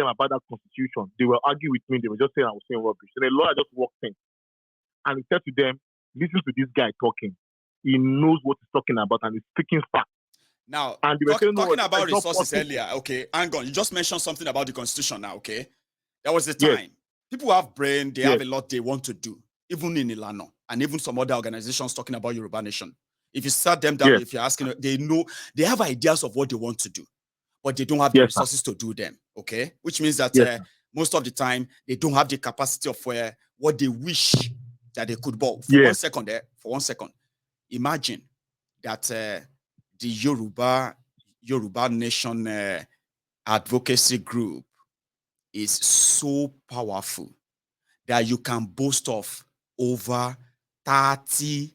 them about that constitution, they will argue with me. They will just say I was saying rubbish. And the lawyer just walked in and he said to them, listen to this guy talking. He knows what he's talking about and he's speaking facts. Now, and they were saying, no, talking about resources possible. earlier, okay, hang on. You just mentioned something about the constitution now, okay? There was a time. Yes. People have brain, they have a lot they want to do, even in Ilano, and even some other organizations talking about Yoruba Nation. If you sat them down, if you're asking, they know, they have ideas of what they want to do, but they don't have the resources to do them, okay? Which means that most of the time, they don't have the capacity of what they wish that they could. But for 1 second there, for 1 second, imagine that the Yoruba Nation advocacy group is so powerful that you can boast of over 30,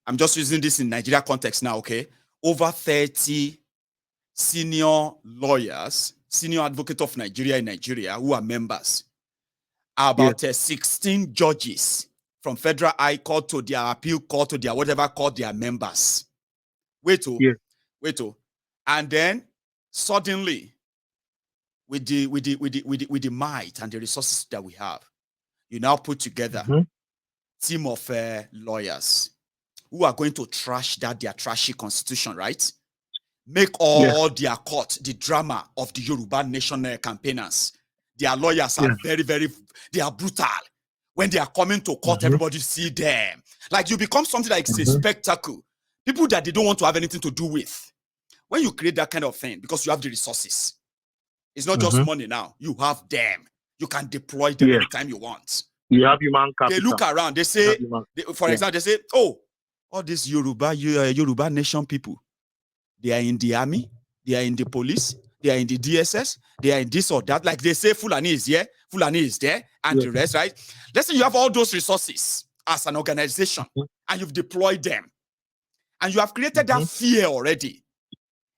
I'm just using this in Nigeria context now, okay? Over 30 senior lawyers, senior advocate of Nigeria in Nigeria who are members. About 16 judges from Federal High Court to their appeal court to their whatever court they are members. Wait. And then suddenly, with the might and the resources that we have, you now put together team of lawyers who are going to trash their trashy constitution, right? Make all their court the drama of the Yoruba Nation campaigners. Their lawyers are they are brutal. When they are coming to court, everybody see them. Like you become something like a spectacle. People that they don't want to have anything to do with. When you create that kind of thing, because you have the resources, it's not just money now. You have them. You can deploy them anytime you want. You have human capital. They look around. They say, for example, they say, oh, all these Yoruba Nation people, they are in the army, they are in the police, they are in the DSS, they are in this or that. Like they say, Fulani is here, Fulani is there, and the rest, right? Let's say you have all those resources as an organization, and you've deployed them, and you have created that fear already.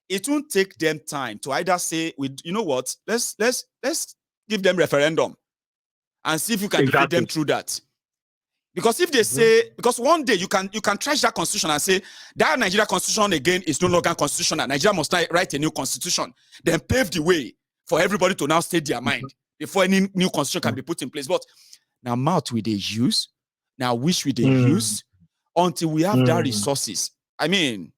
It won't take them time to either say, you know what, let's give them referendum and see if you can defeat them through that. Because if they say, because one day you can trash that constitution and say that Nigeria constitution again is no longer constitutional. Nigeria must write a new constitution, then pave the way for everybody to now state their mind before any new constitution can be put in place. But now mouth we they use, now wish we they use until we have that resources. I mean,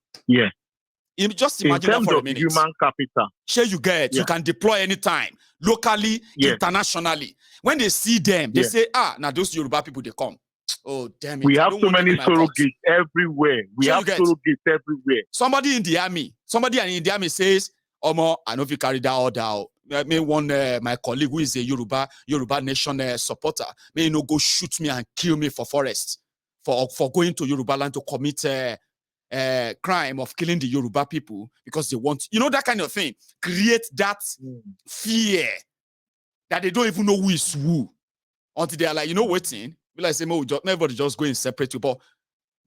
just imagine that for a minute. Human capital. Sure, you get you can deploy anytime, locally, internationally. When they see them, they say, now those Yoruba people they come. Oh, damn it. We have so many surrogates everywhere. We have surrogates everywhere. Somebody in the army says, Omo, I know if you carry that order out. I mean, my colleague who is a Yoruba Nation supporter, may you know go shoot me and kill me for forest, for going to Yoruba land to commit crime of killing the Yoruba people because they want, that kind of thing. Create that fear that they don't even know who is who until they are like, waiting. Like say, everybody just go in separate. But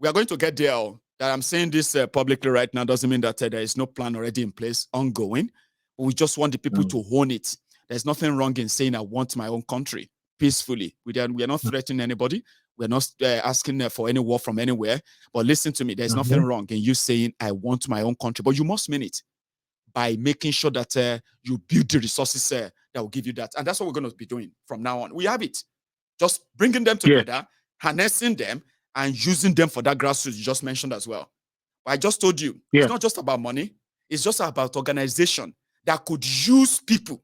we are going to get there. That I'm saying this publicly right now doesn't mean that there is no plan already in place, ongoing. But we just want the people to own it. There's nothing wrong in saying I want my own country peacefully. We are not threatening anybody. We're not asking for any war from anywhere. But listen to me. There's nothing wrong in you saying I want my own country. But you must mean it by making sure that you build the resources that will give you that. And that's what we're going to be doing from now on. We have it. Just bringing them together, harnessing them, and using them for that grassroots you just mentioned as well. But I just told you, it's not just about money. It's just about organization that could use people,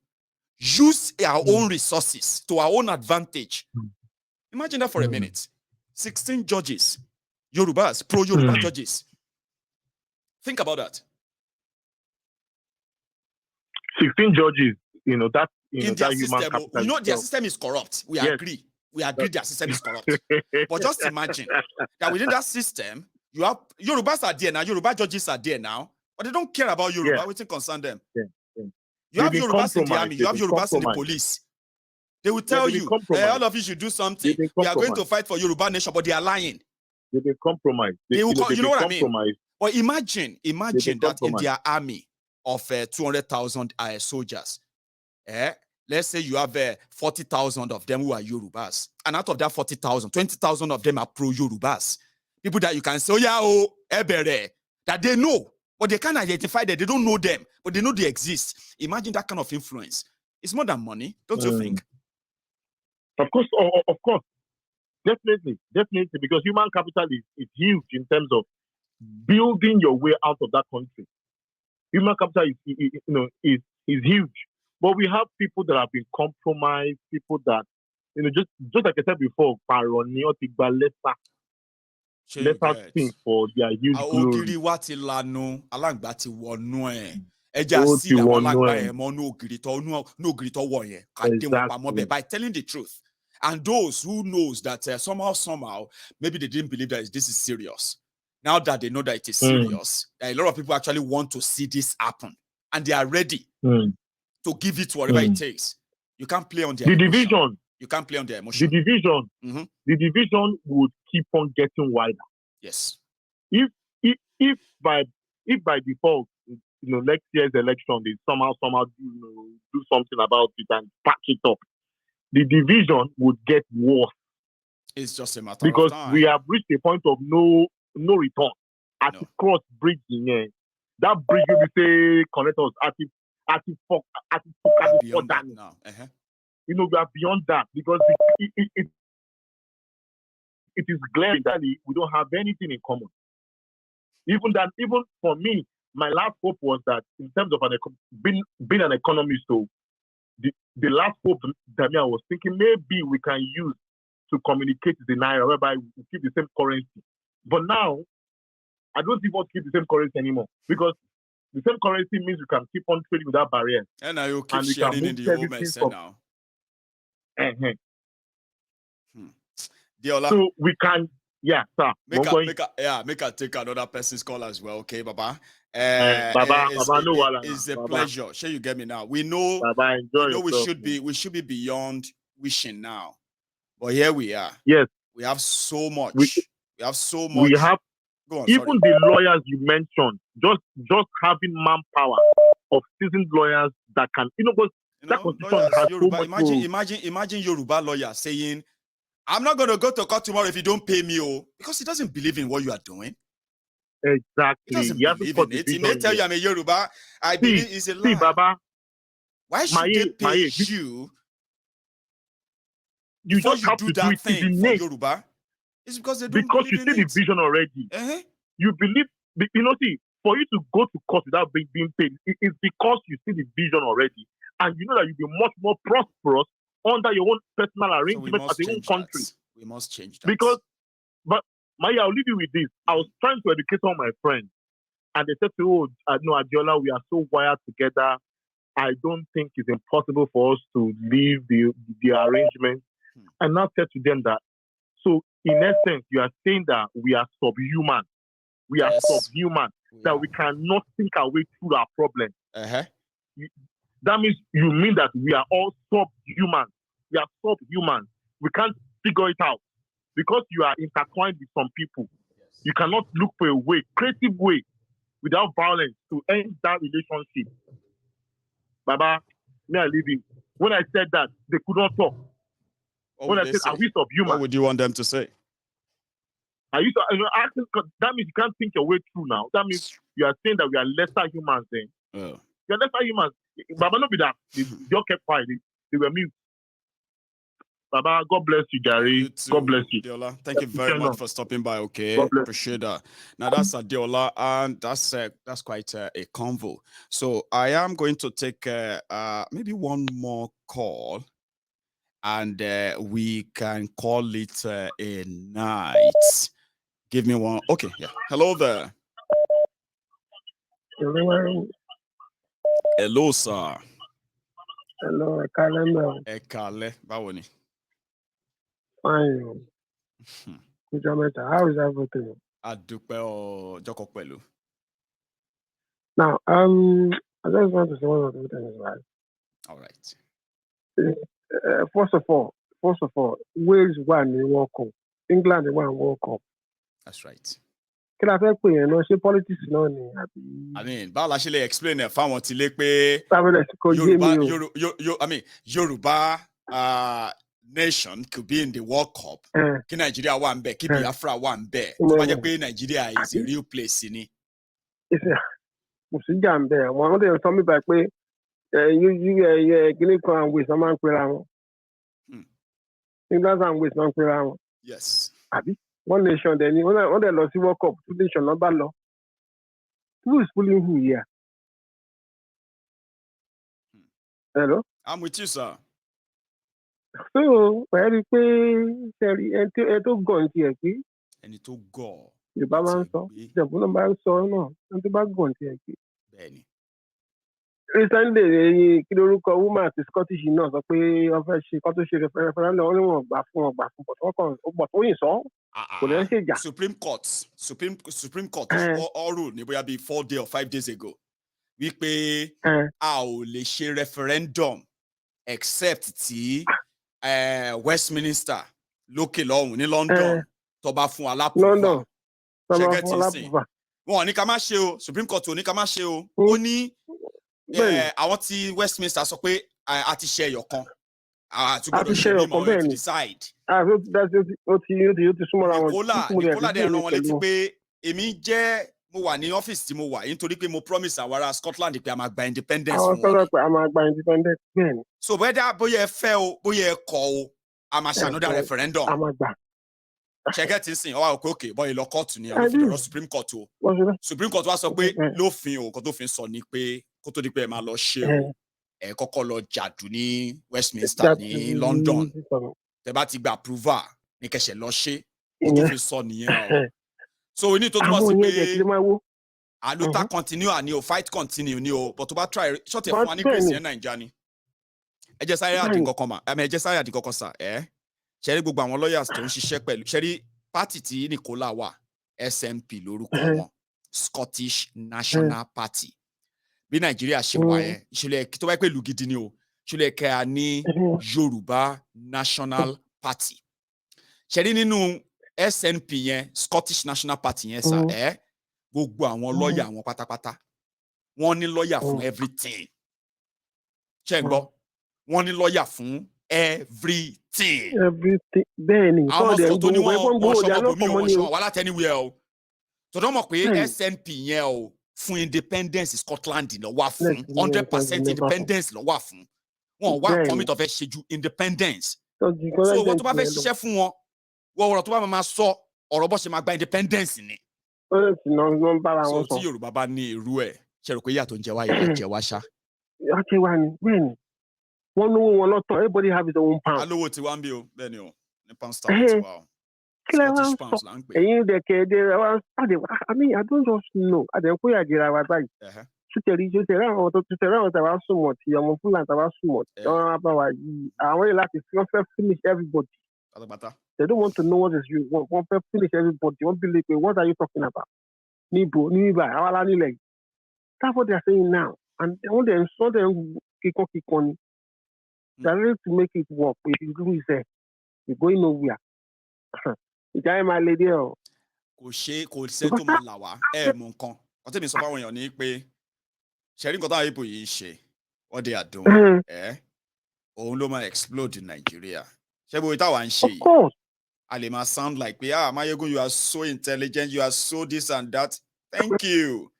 use our own resources to our own advantage. Imagine that for a minute. 16 judges, Yorubas, pro-Yoruba judges. Think about that. 16 judges, that in their system, their system is corrupt. We agree. We agree their system is corrupt. But just imagine that within that system, you have Yorubas are there now, Yoruba judges are there now, but they don't care about Yoruba. What concern them? You have Yorubas in the army, you have Yorubas in the police. They will tell you, all of you should do something. We are going to fight for Yoruba Nation, but they are lying. They will compromise. You know what I mean? But imagine that in their army of 200,000 soldiers, let's say you have 40,000 of them who are Yorubas. And out of that 40,000, 20,000 of them are pro-Yorubas. People that you can say, Ebere, that they know, but they can't identify that. They don't know them, but they know they exist. Imagine that kind of influence. It's more than money, don't you think? Of course, definitely, because human capital is huge in terms of building your way out of that country. Human capital is huge, but we have people that have been compromised, people that just like I said before, lesser thing for their huge glory. By telling the truth. And those who knows that somehow, maybe they didn't believe that this is serious. Now that they know that it is serious, a lot of people actually want to see this happen. And they are ready to give it whatever it takes. You can't play on their emotion. You can't play on their emotion. The division would keep on getting wider. Yes. If by default, next year's election, they somehow do something about it and patch it up, the division would get worse. It's just a matter because of time. We have reached a point of no return. At the cross bridge in here, that bridge will be say connect us at beyond that now. We are beyond that because it is glaring that we don't have anything in common. Even for me, my last hope was that in terms of being an economist, so the last hope that I was thinking maybe we can use to communicate the naira, whereby we keep the same currency. But now, I don't even want to keep the same currency anymore because the same currency means we can keep on trading without barriers. And now you keep sharing in the home now. So we can, sir. Make her take another person's call as well, okay, Baba? Baba, it's a pleasure. Sure, you get me now. We know, Baba, we should be beyond wishing now. But here we are. Yes. We have so much. We have so much. We have even the lawyers you mentioned, just having manpower of seasoned lawyers that can, that constitution has Yoruba, so much. Imagine Yoruba lawyer saying, I'm not going to go to court tomorrow if you don't pay me, because he doesn't believe in what you are doing. Exactly. He doesn't believe in it. He may tell you I'm a Yoruba. I believe it's a lie. See, Baba, why should they pay you? You just have to do it thing for Yoruba. It's because they don't because you see the vision already. You believe, see, for you to go to court without being paid, it's because you see the vision already, and you know that you'll be much more prosperous under your own personal arrangement as your own country. We must change that. Because, but Maya, I'll leave you with this. I was trying to educate all my friends, and they said, "Oh, no, Adiola, we are so wired together. I don't think it's impossible for us to leave the arrangement." And now said to them that, so in essence, you are saying that we are subhuman. We are subhuman. That we cannot think our way through our problems. That means you mean that we are all subhuman. We are subhuman. We can't figure it out because you are intertwined with some people. You cannot look for a way, creative way, without violence to end that relationship. Baba, may I leave you? When I said that, they could not talk. When I said, are we subhuman? What would you want them to say? That means you can't think your way through now. That means you are saying that we are lesser humans then. We are lesser humans. Baba, not be that. They just kept quiet. They were mute. Baba, God bless you, Gary. God bless you. Adiola. Thank you very much for stopping by, okay? Appreciate that. Now, that's Adiola, and that's quite a convo. So, I am going to take maybe one more call, and we can call it a night. Give me one. Okay, yeah. Hello there. Hello, sir. Hello, Ekale. Ekale, báwo ni? Fine. How is everything? Adúpẹ́ o, Joko pẹ̀lú. Now, I just want to say one or two things, right? All right. First of all, Wales won the World Cup. England won World Cup. That's right. Can I tell you, ṣé politics náà ni? I mean, báwo la ṣe lè explain ẹ̀ fáwọn tí lé pé Yoruba nation could be in the World Cup. Kí Nigeria wà ń bẹ̀, kí Biafra wà ń bẹ̀. Tó bá jẹ́ pé Nigeria is a real place ni. Kò sí jà ń bẹ̀. Wọ́n dẹ̀ sọ mí báyìí pé Guinea corn and waste, man, England and waste, man, Yes. One nation, then when they lost the World Cup, 2 nation number law. Who is fooling who here? Hello? I'm with you, sir. So, where is the gone here? And it will go. The balance of the number so no, and the back gone here. Benny. Recently, Kidoruko woman at Scottish náà sọ pé wọ́n fẹ́ ṣe kọ́ tó ṣe referendum wọ́n ní wọ́n gbà fún but wọ́n kàn but ó yìn sọ kò lè ṣe jà. Supreme Court all rule ní bóyá bíi 4 days or 5 days ago wípé a ò lè ṣe referendum except tí Westminster lókè lọ́hùn ní London tó bá fún alápùpà ṣẹ́gẹ́tì sìn wọn ò ní ká má ṣe o Supreme Court ò ní ká má ṣe o ó ní àwọn tí Westminster sọ pé a ti ṣe ẹyọ kan to gbọ́dọ̀ ṣe mímọ́ rẹ̀ to decide. Nicola dẹ̀ rán wọn létí pé èmi mo wà ní ọ́fíìsì tí mo wà nítorí pé mo promise àwọn ará Scotland pé a máa gba independence fún wọn. Àwọn sọ̀rọ̀ pé a máa gba independence bẹ́ẹ̀ ni. So bóyá ẹ fẹ́ o bóyá ẹ kọ̀ o a máa ṣe another referendum. A máa gbà. Ṣẹ́gẹ́ tí ń sìn ọwọ́ òkè òkè bọ́ọ̀ ìlọ kóòtù ni àwọn ìfìdọ̀rọ̀ Supreme Court o. Supreme Court wá sọ pé lófin o nǹkan tó fi ń sọ ni pé kó tó di pé ẹ máa lọ ṣe o ẹ kọ́kọ́ lọ jàdù ní Westminster ní London tẹ bá ti gba approval ní kẹsẹ̀ lọ ṣe kó tó fi sọ nìyẹn o. So we need to túmọ̀ sí pé àlùtà continue àní o fight continue ni o but tó bá try ṣọ́ọ̀tì ẹ̀ fún wa ní Grace yẹn Nàìjíríà ni. Ẹ jẹ́ sáré àdínkọ́kọ́ sà ṣẹ́rí gbogbo àwọn lawyers tó ń ṣiṣẹ́ pẹ̀lú ṣẹ́rí party tí Nicola wà SNP lórúkọ wọn Scottish National Party bí Nàìjíríà ṣe wà yẹn ìṣẹ̀lẹ̀ tó bá pẹ́ lù gidi ni o ìṣẹ̀lẹ̀ kẹ́a ní Yoruba National Party ṣẹ́rí nínú SNP yẹn Scottish National Party yẹn sà gbogbo àwọn lawyer àwọn pátápátá wọ́n ní lawyer fún everything ṣé ń gbọ́ wọ́n ní lawyer fún everything. Bẹ́ẹ̀ni. Àwọn sọ tó ní wọ́n ṣọmọ bòmí wọ́n ṣọmọ wà láti anywhere o. Tọ́dọ̀ mọ̀ pé SNP yẹn o fún independence Scotland lọ wà fún 100% independence lọ wà fún. Wọ́n wá commit of ṣe ju independence. So wọ́n tó bá fẹ́ ṣiṣẹ́ fún wọn, wọ́n ọ̀rọ̀ tó bá máa sọ ọ̀rọ̀ bó ṣe máa gba independence ni. So tí Yorùbá bá ní irú ẹ̀, ṣe rò pé yàtọ̀ ń jẹ wá ìyá jẹ wá ṣá. Yàtọ̀ wá ni, bẹ́ẹ̀ni. Wọ́n lówó wọn lọ́tọ̀ everybody have his own pound. Alówó tí wá ń bí o bẹ́ẹ̀ ni o ní pound sterling tí wá o. Scottish pounds là ń pè. Ẹ̀yin dẹ̀kẹ̀dẹ̀ wa I mean I don't just know àdẹ̀kú yàjẹ̀ra wa báyìí. Ṣùtẹ̀rí àwọn tàwa sùnmọ̀ tí ọmọ Fúlàní tàwa sùnmọ̀ tí wọ́n bá wa yìí àwọn yìí láti fi wọ́n fẹ́ finish everybody. They don't want to know what is you wọ́n fẹ́ finish everybody wọ́n bí lè pé what are you talking about? Níbo níbà àwa lá nílẹ̀ yìí. That's what they are saying now and wọ́n dẹ̀ ń sọ dẹ̀ ń kíkan ni. They are ready to make it work. If you do it, you're going nowhere. Ìjà ẹ̀ máa le dé o. Kò ṣe tó máa là wá mú nǹkan. Ọtí mi sọ fáwọn èèyàn ní pé ṣẹ̀rí nǹkan táwọn ibo yìí ń ṣe what they are doing òun ló máa explode in Nigeria. Ṣé bó táwa ń ṣe yìí? A lè máa sound like pé Mayegun you are so intelligent you are so this and that. Thank you.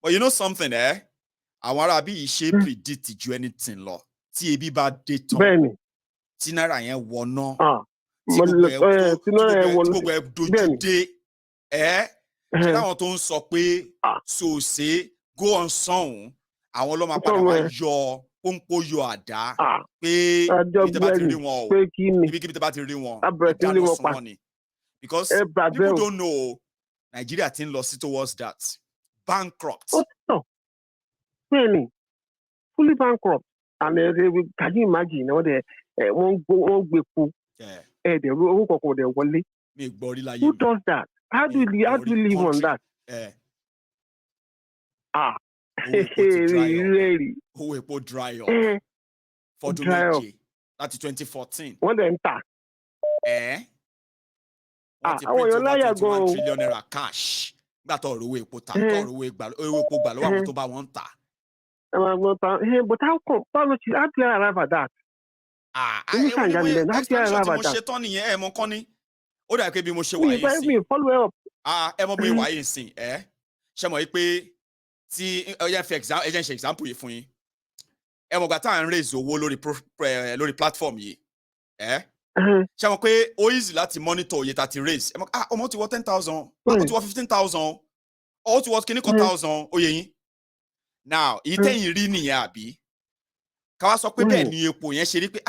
But you know something àwọn ará bí yìí ṣe predict ju anything lọ. Tí ebi bá dé tán tí náírà yẹn wọná tí gbogbo ẹ dojú dé ṣé láwọn tó ń sọ pé sòsè go on sọ̀hún àwọn ọlọ́mọ padà wá yọ pọ́npọ́ yọ àdá pé ibi tí bá ti rí wọn o ibi tí bá ti rí wọn ìdáná sún wọn ni because people don't know Nigeria ti ń lọ sí towards that bankrupt. Really, fully bankrupt. And can you imagine? Wọ́n gbé kú. Owó kọ̀ọ̀kan dẹ̀ wọlé. Who does that? How do you live on that? Really? Owó epo dry up. Fọdún méje láti 2014. Wọ́n dẹ̀ ń tà. Wọ́n ti print over 21 trillion naira cash. Nígbà tó ọ̀rọ̀ owó epo tà, tó ọ̀rọ̀ owó epo gbà lọ́wọ́ àwọn tó bá wọn tà. But how come? How do you arrive at that? Expansion tí mo ṣe tán nìyẹn mọ kán ní. Ó dà pé bí mo ṣe wà yìí sìn. Mọ bí wà yìí sìn ṣe mọ̀ pé tí ẹ jẹ́ ń ṣe example yìí fún yín. ẹ mọ̀ gbà tá à ń raise owó lórí platform yìí ṣe mọ̀ pé ó easy láti monitor oye tá ti raise ẹ mọ̀ ọmọ ti wọ 10,000 ó ti wọ 15,000 ó ti wọ kíní kan 1,000 oyè yín now èyí tẹ́yìn rí nìyẹn àbí ká wá sọ pé bẹ́ẹ̀ ni epo yẹn ṣe rí pé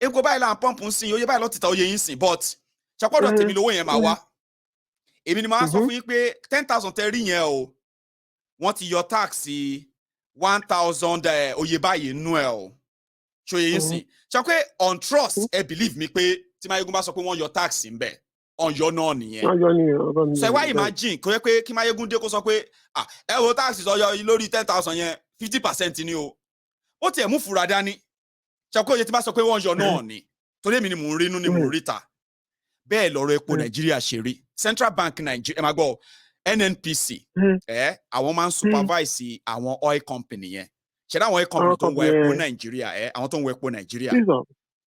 epo báyìí là ń pọ́ǹpù ń sìn oye báyìí lọ́ ti ta oyè yín sìn but ṣàpọ̀dọ̀ tèmi lówó yẹn máa wá èmi ni máa sọ fún yín pé 10,000 tẹ́ rí yẹn o wọ́n ti yọ tax 1,000 oyè báyìí nú ẹ̀ o ṣòye yín sìn ṣe pé on trust ẹ believe mi pé tí Máyégún bá sọ pé wọ́n yọ tax ń bẹ̀ ọ̀yọ́ náà nìyẹn so ẹ wá imagine kó yẹ pé kí Máyégún dé kó sọ pé ẹ wo tax sọyọ lórí 10,000 yẹn 50% ni o ó tiẹ̀ mú fura dání ṣe pé oye tí bá sọ pé wọ́n yọ náà ni torí èmi ni mò ń rí inú ni mò ń rí ta bẹ́ẹ̀ lọ́rọ̀ epo Nàìjíríà ṣe rí Central Bank Nigeria ẹ máa gbọ́ NNPC àwọn máa ń supervise àwọn oil company yẹn ṣẹ̀dá àwọn oil company tó ń wọ epo Nàìjíríà àwọn tó ń wọ epo Nàìjíríà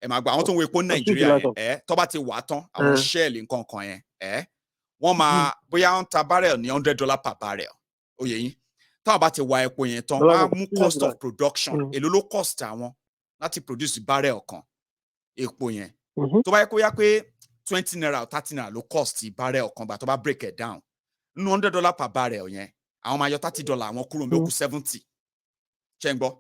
ẹ máa gbọ́ àwọn tó ń wọ epo Nàìjíríà yẹn tó bá ti wà tán àwọn Shell nǹkan kan yẹn wọ́n máa bóyá ń ta barrel ní $100 per barrel oyè yín táwọn bá ti wà epo yẹn tán wọ́n á mú cost of production èló ló cost àwọn láti produce barrel kan epo yẹn tó bá yẹ kó yá pé 20 naira or 30 naira ló cost barrel kan gbà tó bá break it down nínú $100 per barrel yẹn àwọn máa yọ $30 àwọn kúrò mi ó kù 70 ṣe ń gbọ́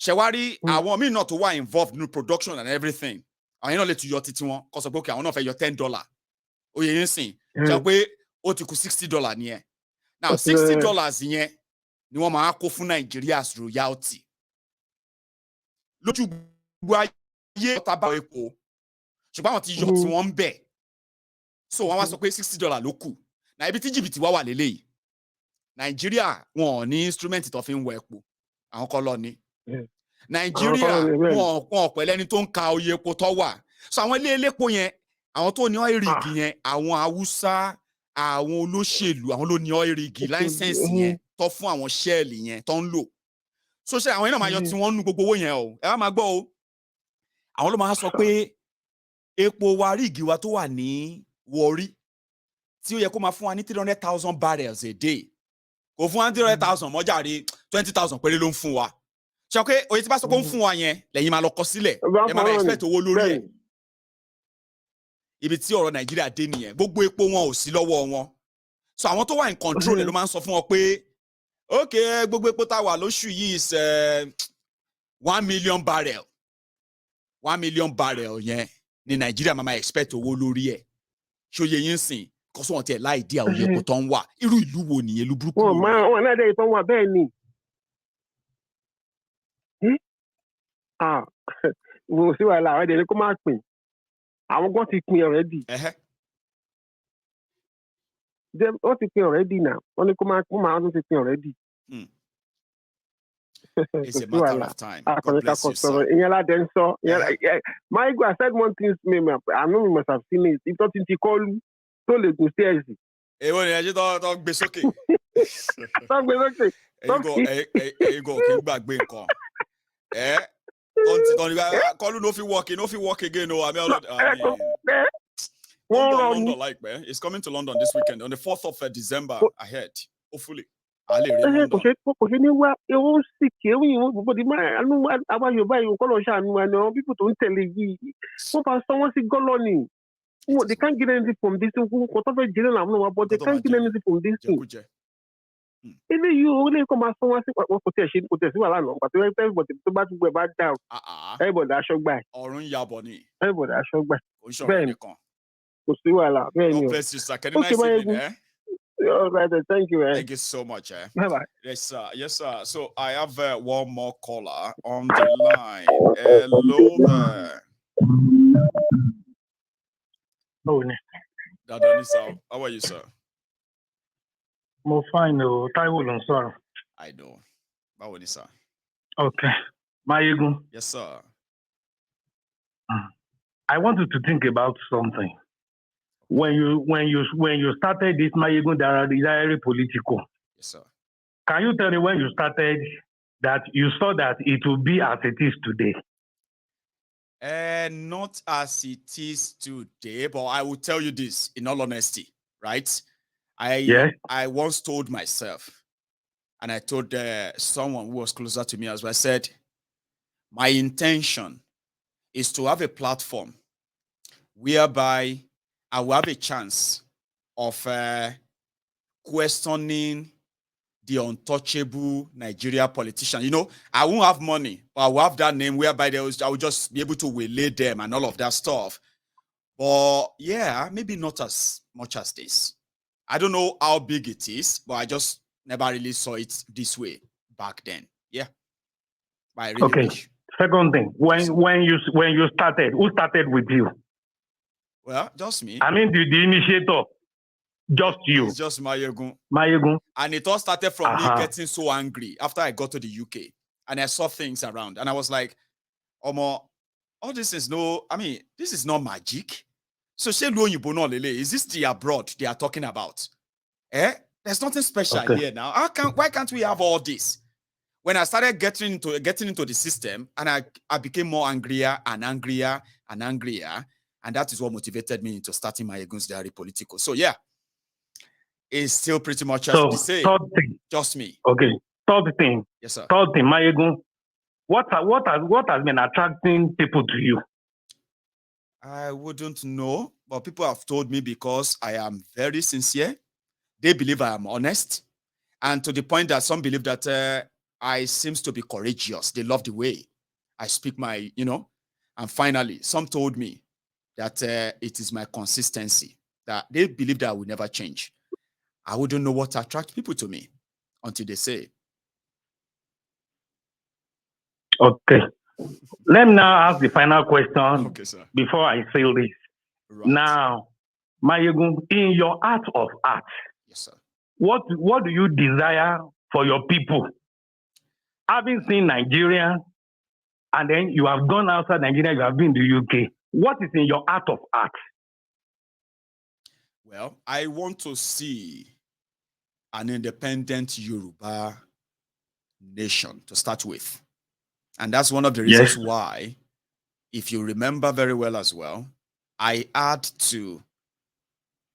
ṣẹ̀wárí àwọn míì náà tó wà involved nínú production and everything àwọn yẹn náà lè tún yọ títí wọn kó sọ pé àwọn náà fẹ́ yọ $10 oyè yẹn sìn ṣe pé ó ti kù $60 nìyẹn now $60 yẹn ni wọ́n máa kó fún Nigeria's royalty lójú gbogbo ayé ọ̀tá bá epo ṣùgbọ́n àwọn ti yọ tí wọ́n ń bẹ̀ so wọ́n wá sọ pé $60 ló kù na ibi tí jìbìtì wá wà lélẹ́yìí Nàìjíríà wọn ò ní instrument tó fi ń wọ epo àwọn kọ́ lọ ní Nàìjíríà wọn ò pẹ̀lẹ́ ẹni tó ń ka oye epo tó wà so àwọn ilé elépo yẹn àwọn tó ní oil rig yẹn àwọn Haúsá àwọn olóṣèlú àwọn ló ní oil rig license yẹn tó fún àwọn Shell yẹn tó ń lò so ṣe àwọn yẹn náà máa yọ tí wọ́n ń nu gbogbo owó yẹn o ẹ wá máa gbọ́ o àwọn ló máa sọ pé epo wa ríìgì wa tó wà ní Warri tí ó yẹ kó máa fún wa ní 300,000 barrels a day kò fún wa ní 300,000 mọ́jàre 20,000 péré ló ń fún wa ṣe pé oye tí bá sọ pé ó ń fún wa yẹn lẹ́yìn máa lọ kọ sílẹ̀ ẹ máa expect owó lórí ẹ̀ ibi tí ọ̀rọ̀ Nàìjíríà dé nìyẹn gbogbo epo wọn ò sí lọ́wọ́ wọn so àwọn tó wà in control ló máa ń sọ fún wọn pé okay gbogbo epo tá a wà lóṣù yìí is 1 million barrel 1 million barrel yẹn ní Nàìjíríà máa expect owó lórí ẹ̀ ṣòye yín sìn kọ́sọ́ wọn tiẹ̀ láì dí àwọn epo tó ń wà irú ìlú wo nìyẹn ìlú burúkú wo nìyẹn. wọn náà dé ìtọ́ wà bẹ́ẹ̀ ni wò sí wàhálà àwọn ẹ̀dẹ̀ ni kó máa pín àwọn kan ti pín already wọ́n ti pín already náà wọ́n ní kó máa tún ti pín already. It's a matter of time. God bless you, sir. Máyégún, I said one thing to me, I know you must have seen it. If nothing to call you, tó lè gùn sí ẹ̀sìn. Èwo ni ẹjẹ́ tó gbé sókè. Tó gbé sókè. Èyí kò kí n gbàgbé nǹkan. Kọlu no fit work again o. London láìpẹ́. It's coming to London this weekend on the 4th of December ahead, hopefully. Kò ṣe ní wá ewu sì kéwì ìwọ̀n gbogbo di máa àwa Yorùbá yìí kọ́ lọ ṣàánú wa ni àwọn pípò tó ń tẹ̀lé yìí wọ́n bá sọ wọ́n sí gọ́lọ́ ni they can't get anything from this thing kò tó fẹ́ jẹ́rẹ́ làwọn náà wá but they can't get anything from this thing. ilé yìí o ilé kọ́ máa sọ wọ́n sí kò tẹ̀ sí wàhálà náà pàtó everybody tó bá tún gbẹ bá dà everybody aṣọ gbà ẹ̀. ọ̀run yabọ̀ ni. everybody aṣọ gbà ẹ̀ bẹ́ẹ̀ ni kò sí wàhálà bẹ́ẹ̀ ni o. God bless you, sir. Can you nice evening, All right, thank you. Thank you so much. Bye-bye. Yes, sir. Yes, sir. So I have one more caller on the line. Hello there. Oh, Dadani, sir. How are you, sir? I'm fine. Taiwo, sir. I know. How are you, sir? Okay. Máyégún. Yes, sir. I want you to think about something. When you started this Máyégún diary political, yes, sir. Can you tell me when you started that you saw that it will be as it is today? Not as it is today, but I will tell you this in all honesty, right? I once told myself, and I told someone who was closer to me as well, I said, My intention is to have a platform whereby I will have a chance of questioning the untouchable Nigeria politician. You know, I won't have money, but I will have that name whereby I will just be able to waylay them and all of that stuff. But yeah, maybe not as much as this. I don't know how big it is, but I just never really saw it this way back then. Yeah. But I really wish. Second thing, when you started, who started with you? Well, just me. I mean, the initiator, just you. It's just Mayegun. Mayegun. And it all started from me getting so angry after I got to the UK and I saw things around and I was like, Omo, all this is this is not magic. So is this the abroad they are talking about? There's nothing special here now. Why can't we have all this? When I started getting into the system, and I became more angrier and angrier and angrier, and that is what motivated me into starting my Egun's Diary Political. So yeah, it's still pretty much the same. Third thing. Just me. Okay. Third thing. Yes, sir. Third thing, Mayegun. What has been attracting people to you? I wouldn't know, but people have told me because I am very sincere. They believe I am honest, and to the point that some believe that I seems to be courageous. They love the way I speak my, and finally, some told me that it is my consistency, that they believe that I will never change. I wouldn't know what attracts people to me until they say. Okay. Let me now ask the final question before I seal this. Right. Now, Mayegun, in your art of art, yes, sir. What do you desire for your people? Having seen Nigeria, and then you have gone outside Nigeria, you have been to the UK. What is in your art of art? Well, I want to see an independent Yoruba nation to start with. And that's one of the reasons why, if you remember very well as well, I had to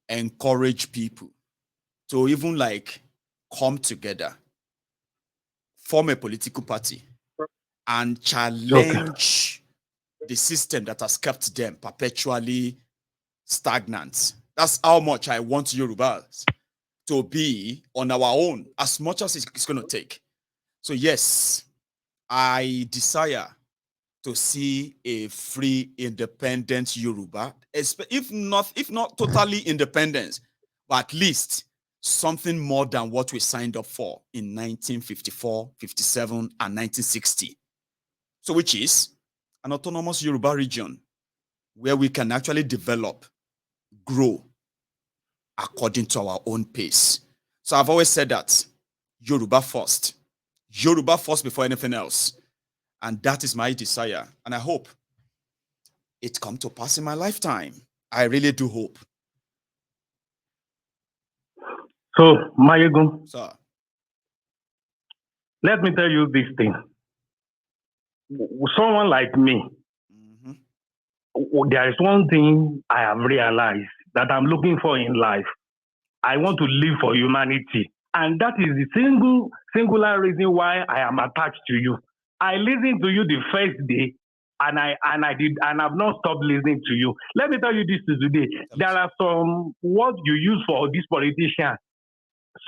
encourage people to even come together, form a political party, and challenge the system that has kept them perpetually stagnant. That's how much I want Yorubas to be on our own, as much as it's going to take. So yes, I desire to see a free, independent Yoruba, if not totally independent, but at least something more than what we signed up for in 1954, 57, and 1960. So which is an autonomous Yoruba region where we can actually develop, grow according to our own pace. So I've always said that Yoruba first before anything else. And that is my desire. And I hope it come to pass in my lifetime. I really do hope. So, Mayegun, sir, let me tell you this thing. Someone like me, there is one thing I have realized that I'm looking for in life. I want to live for humanity. And that is the singular reason why I am attached to you. I listened to you the first day, and I've not stopped listening to you. Let me tell you this today. There are some words you use for this politician.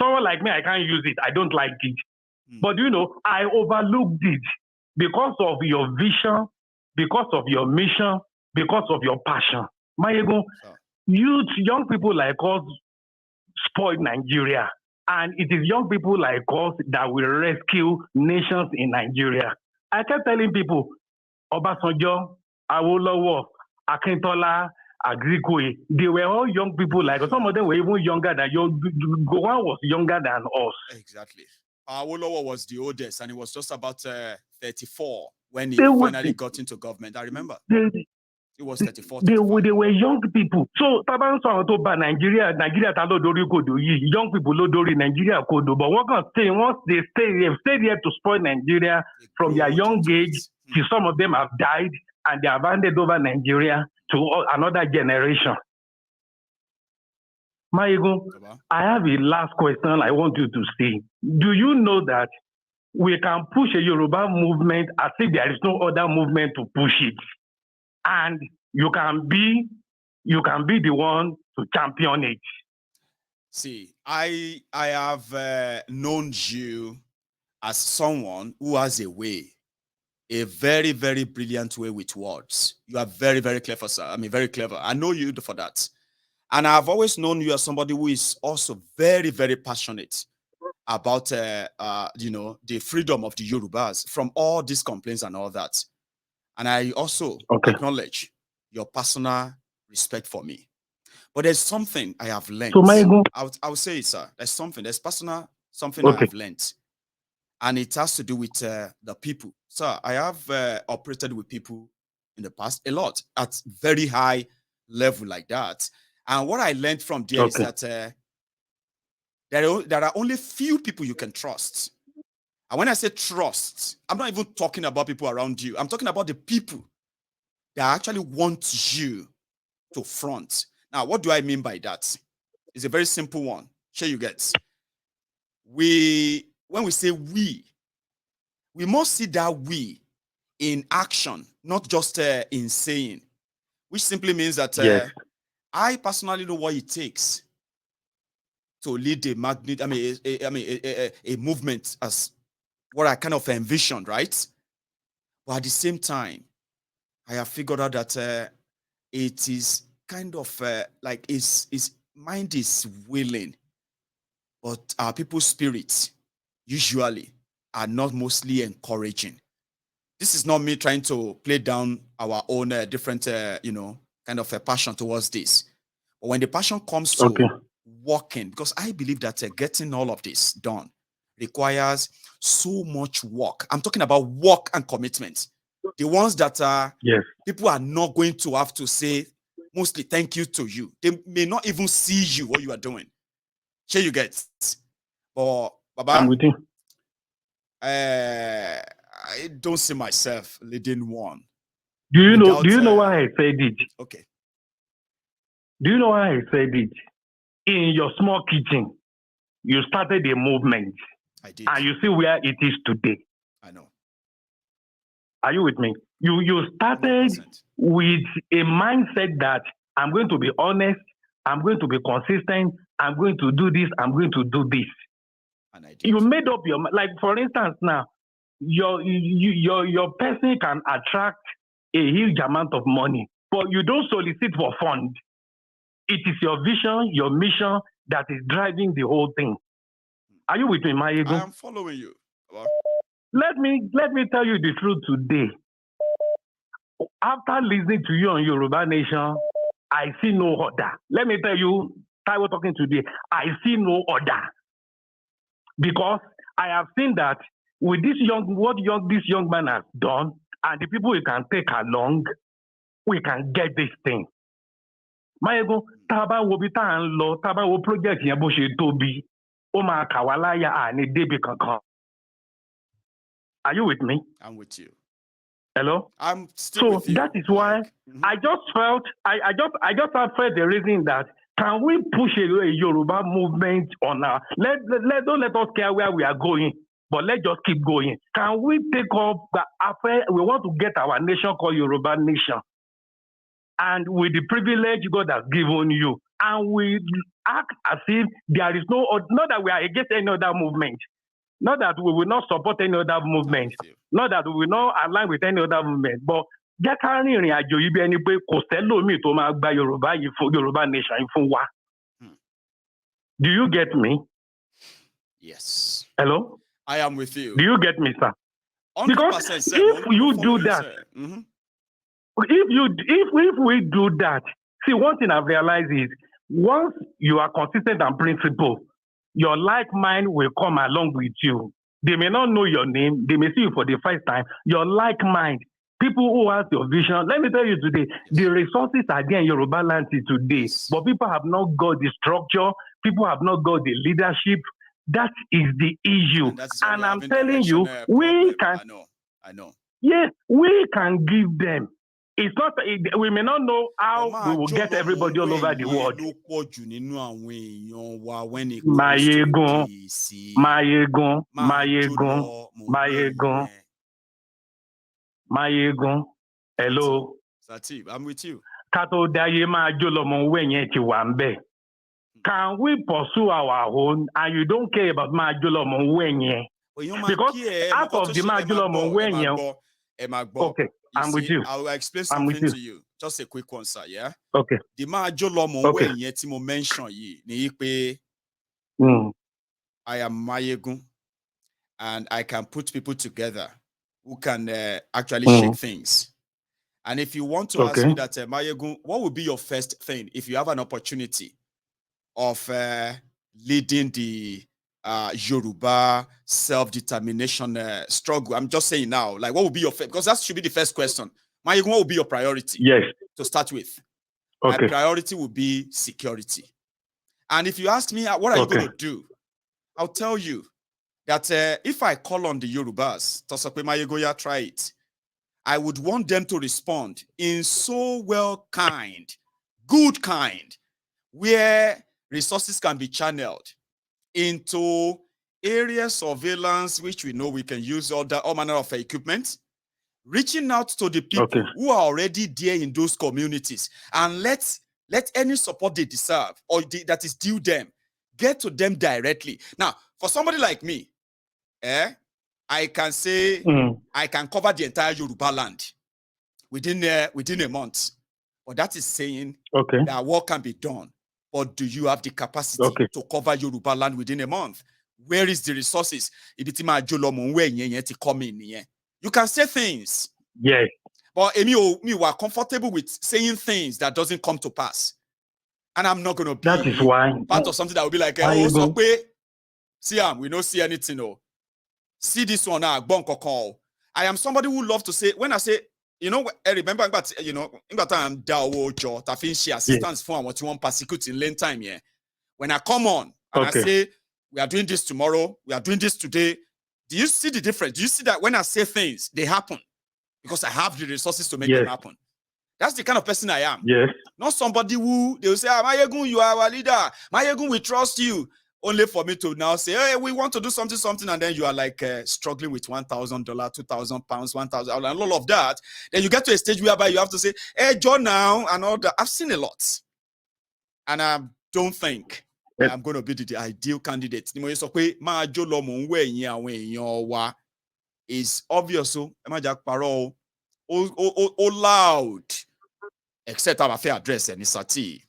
Someone like me, I can't use it. I don't like it. But I overlooked it because of your vision, because of your mission, because of your passion. Mayegun, young people like us spoiled Nigeria. And it is young people like us that will rescue nations in Nigeria. I kept telling people, Obasanjo, Awolowo, Akintola, Agrikwe, they were all young people like us. Some of them were even younger than you. Gowan was younger than us. Exactly. Awolowo was the oldest, and he was just about 34 when he finally got into government. I remember. It was 34. They were young people. So, Nigeria, young people, Nigeria, but once they stay here to spoil Nigeria from their young age, till some of them have died and they have handed over Nigeria to another generation. Mayegun, I have a last question I want you to say. Do you know that we can push a Yoruba movement as if there is no other movement to push it. And you can be the one to champion it. See, I have known you as someone who has a very, very brilliant way with words. You are very, very clever, sir. I mean, very clever. I know you for that. And I've always known you as somebody who is also very, very passionate about, the freedom of the Yorubas from all these complaints and all that. And I also acknowledge your personal respect for me. But there's something I have learned. So I would say, sir, there's something I have learned. And it has to do with the people. So I have operated with people in the past a lot at very high level like that. And what I learned from there is that there are only few people you can trust. And when I say trust, I'm not even talking about people around you. I'm talking about the people that actually want you to front. Now, what do I mean by that? It's a very simple one. Sure you get. When we say we must see that we in action, not just in saying, which simply means that I personally know what it takes to lead a movement as what I kind of envisioned, right? But at the same time, I have figured out that it is kind of like his mind is willing, but our people's spirits usually are not mostly encouraging. This is not me trying to play down our own different, kind of a passion towards this. But when the passion comes to working, because I believe that getting all of this done requires so much work. I'm talking about work and commitment. The ones that people are not going to have to say mostly thank you to you. They may not even see you, what you are doing. Sure you get. But Baba, I'm with you. I don't see myself leading one. Do you know why I said it? Okay. Do you know why I said it? In your small kitchen, you started a movement. I did. And you see where it is today. I know. Are you with me? You started 100%. With a mindset that I'm going to be honest, I'm going to be consistent, I'm going to do this, I'm going to do this. And I did. You made up your mind. Like, for instance, now, your person can attract a huge amount of money, but you don't solicit for funds. It is your vision, your mission that is driving the whole thing. Are you with me, Mayego? I am following you. Let me tell you the truth today. After listening to you on Yoruba Nation, I see no other. Let me tell you, Taiwo talking today, I see no other. Because I have seen that with this young man has done, and the people we can take along, we can get this thing. Mayego, taba wo bi ta n lo, taba wo project yẹn bó ṣe tóbi, ó máa kà wá láyà àní débi kankan. Are you with me? I'm with you. Hello? I'm still with you. So that is why I just felt felt the reason that can we push a Yoruba movement on our don't let us care where we are going, but let's just keep going. Can we take up the affair? We want to get our nation called Yoruba Nation. And with the privilege God has given you, and we act as if there is not that we are against any other movement, not that we will not support any other movement, not that we will not align with any other movement, but jẹ́ ká rìnrìn àjò yìí bí ẹni pé kò sẹ́lòmíì tó máa gba Yorùbá yìí fún Yorùbá Nation yìí fún wa. Do you get me? Yes. Hello? I am with you. Do you get me, sir? Because if you do that, if we do that, see, one thing I've realized is once you are consistent and principled, your like mind will come along with you. They may not know your name, they may see you for the first time. Your like mind, people who have your vision. Let me tell you today, the resources are there in Yoruba land today, but people have not got the structure, people have not got the leadership. That is the issue. And I'm telling you, we can. I know. Yes, we can give them it's not. We may not know how we will get everybody all over the world. Mayegun. Hello. Satib, I'm with you. Can we pursue our own and you don't care about Majolomo Wenye? Because out of the Majolomo Wenye. Okay, I'm with you. I will explain something to you. Just a quick one, sir. Yeah. Okay. The Majolomo Wenye Timo mention ye. I am Mayegun, and I can put people together who can actually shake things. And if you want to ask me that, Mayegun, what would be your first thing if you have an opportunity of leading the Yoruba self-determination struggle? I'm just saying now, like, what would be your first? Because that should be the first question. Mayegun, what would be your priority? Yes. To start with. My priority would be security. And if you ask me, what are you going to do? I'll tell you that if I call on the Yorubas, Tosape Mayegoya, try it, I would want them to respond in so good kind, where resources can be channeled into area surveillance, which we know we can use all manner of equipment, reaching out to the people who are already there in those communities, and let any support they deserve or that is due them get to them directly. Now, for somebody like me, I can say I can cover the entire Yoruba land within a month. But that is saying that work can be done. But do you have the capacity to cover Yoruba land within a month? Where is the resources? You can say things. Yes. But we were comfortable with saying things that doesn't come to pass. And I'm not going to be that is why part of something that will be like, see, we don't see anything. No. See this one now, I am somebody who love to say, when I say, I remember, but I'm Dawo assistance for what you want persecute in lane time. Yeah. When I come on and I say, we are doing this tomorrow, we are doing this today. Do you see the difference? Do you see that when I say things, they happen? Because I have the resources to make them happen. That's the kind of person I am. Yes. Not somebody who they will say, Mayegun, you are our leader. Mayegun, we trust you. Only for me to now say, hey, we want to do something, and then you are like struggling with $1,000, £2,000, $1,000, and all of that. Then you get to a stage whereby you have to say, hey, John, now, and all that. I've seen a lot. And I don't think I'm going to be the ideal candidate. Is obvious, loud. Except I'm a fair address and it's Sati.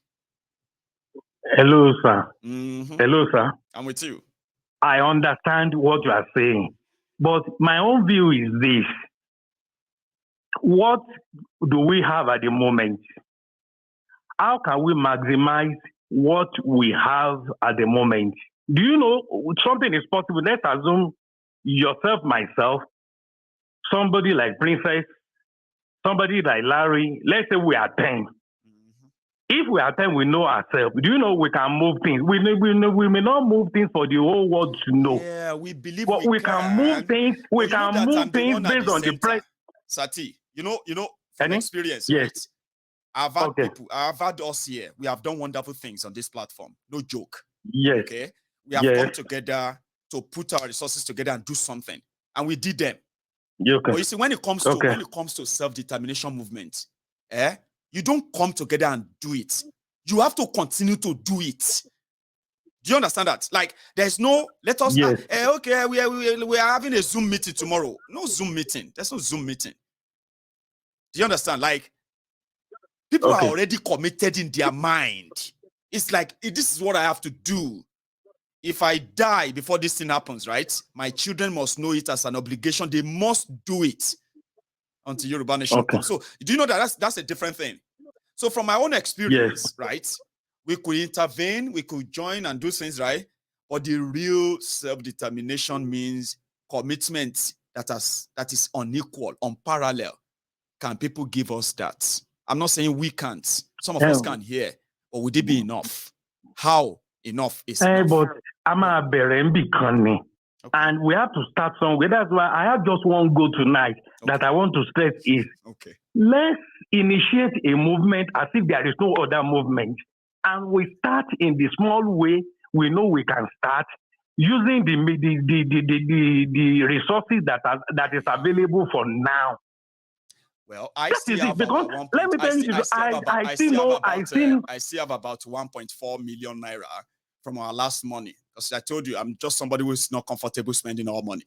Hello, sir. Hello, sir. I'm with you. I understand what you are saying, but my own view is this. What do we have at the moment? How can we maximize what we have at the moment? Do you know something is possible? Let's assume yourself, myself, somebody like Princess, somebody like Larry. Let's say we are 10. If we are 10, we know ourselves. Do you know we can move things? We may not move things for the whole world to know. Yeah, we believe but we can move things. We can move things based on the price. Sati, from experience, right? I've had people, I've had us here. We have done wonderful things on this platform. No joke. Yes. Okay. We have come together to put our resources together and do something, and we did them. But you see, when it comes to self-determination movement, you don't come together and do it. You have to continue to do it. Do you understand that? Like, there's no, let us, okay, we are having a Zoom meeting tomorrow. No Zoom meeting. There's no Zoom meeting. Do you understand? Like, people are already committed in their mind. It's like, this is what I have to do. If I die before this thing happens, right? My children must know it as an obligation. They must do it until Yoruba Nation comes. So, do you know that that's a different thing? So, from my own experience, right? We could intervene, we could join and do things, right? But the real self-determination means commitment that is unequal, unparalleled. Can people give us that? I'm not saying we can't. Some of us can hear, but would it be enough? How enough is enough? But I'm a Berembi. And we have to start somewhere. That's why I have just one goal tonight that I want to stress is let's initiate a movement as if there is no other movement. And we start in the small way we know we can start, using the resources that is available for now. Well, I still have because about let me tell you, I still have about 1.4 million naira from our last money. Because I told you, I'm just somebody who's not comfortable spending our money.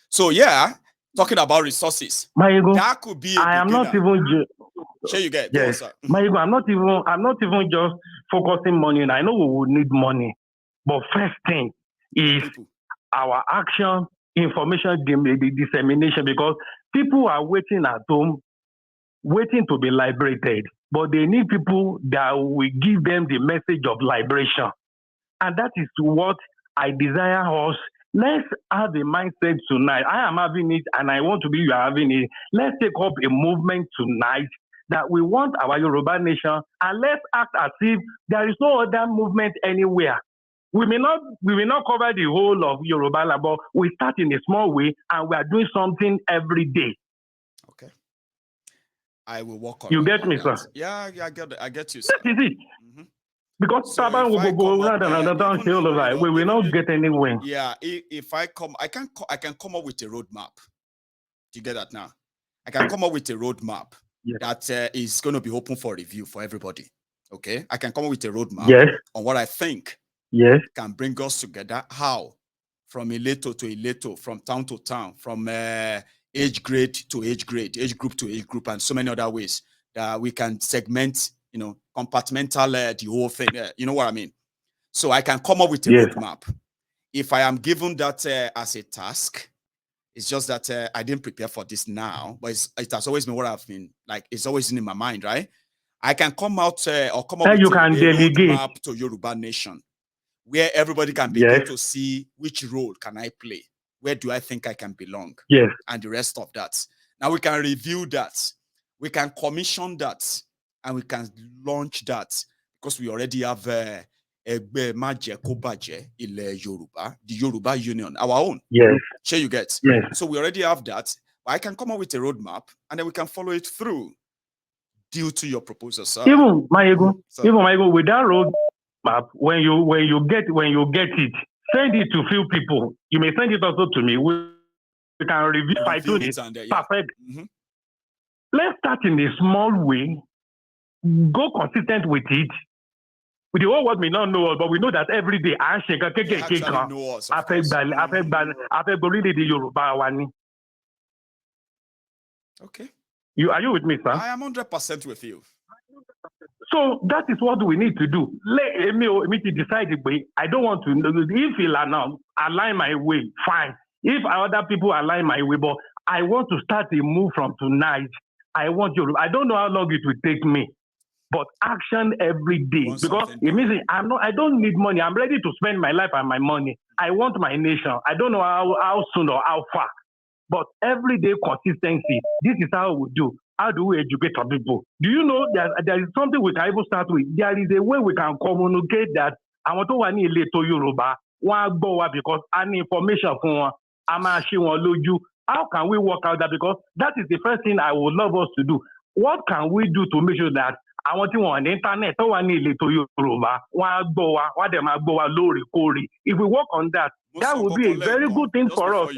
So yeah, talking about resources, that could be. I am not even. Sure, you get. Yes, Maigo, I'm not even just focusing money. And I know we will need money, but first thing is our action, information dissemination, because people are waiting at home, waiting to be liberated, but they need people that will give them the message of liberation. And that is what I desire us. Let's have a mindset tonight. I am having it, and I want to be you are having it. Let's take up a movement tonight that we want our Yoruba nation, and let's act as if there is no other movement anywhere. We may not cover the whole of Yoruba land, but we start in a small way, and we are doing something every day. Okay. I will work on you get me, that. Sir? Yeah, I get you, sir. That is it. Mm-hmm. Because we will not get anywhere. Yeah, if I can come up with a roadmap. Do you get that now? I can come up with a roadmap that is going to be open for review for everybody. Okay, I can come up with a roadmap on what I think can bring us together. How? From Ileto to Ileto, from town to town, from age grade to age grade, age group to age group, and so many other ways that we can segment, compartmental the whole thing. You know what I mean? So I can come up with a roadmap. If I am given that as a task, it's just that I didn't prepare for this now, but it has always been what I've been like. It's always in my mind, right? I can come out or come up with a roadmap to Yoruba Nation, where everybody can begin to see which role can I play, where do I think I can belong, and the rest of that. Now we can review that, we can commission that, and we can launch that because we already have the Yoruba Union, our own. Sure, you get. So we already have that. I can come up with a roadmap, and then we can follow it through. Due to your proposal, sir. Even Maigo, with that roadmap, when you get it, send it to few people. You may send it also to me. We can review it. Perfect. Mm-hmm. Let's start in a small way. Go consistent with it. The whole world may not know us, but we know that every day I know us. Okay. Are you with me, sir? I am 100% with you. So that is what we need to do. Let me decide the way. I don't want to. If he'll align my way, fine. If other people align my way, but I want to start a move from tonight. I don't know how long it will take me, but action every day, because it means I don't need money. I'm ready to spend my life and my money. I want my nation. I don't know how soon or how far, but everyday consistency. This is how we do. How do we educate our people? Do you know that there is something we can even start with? There is a way we can communicate that I want to want to Yoruba because I need information from how can we work out that? Because that is the first thing I would love us to do. What can we do to make sure that I want to on the internet? If we work on that, that would be a very good thing for us.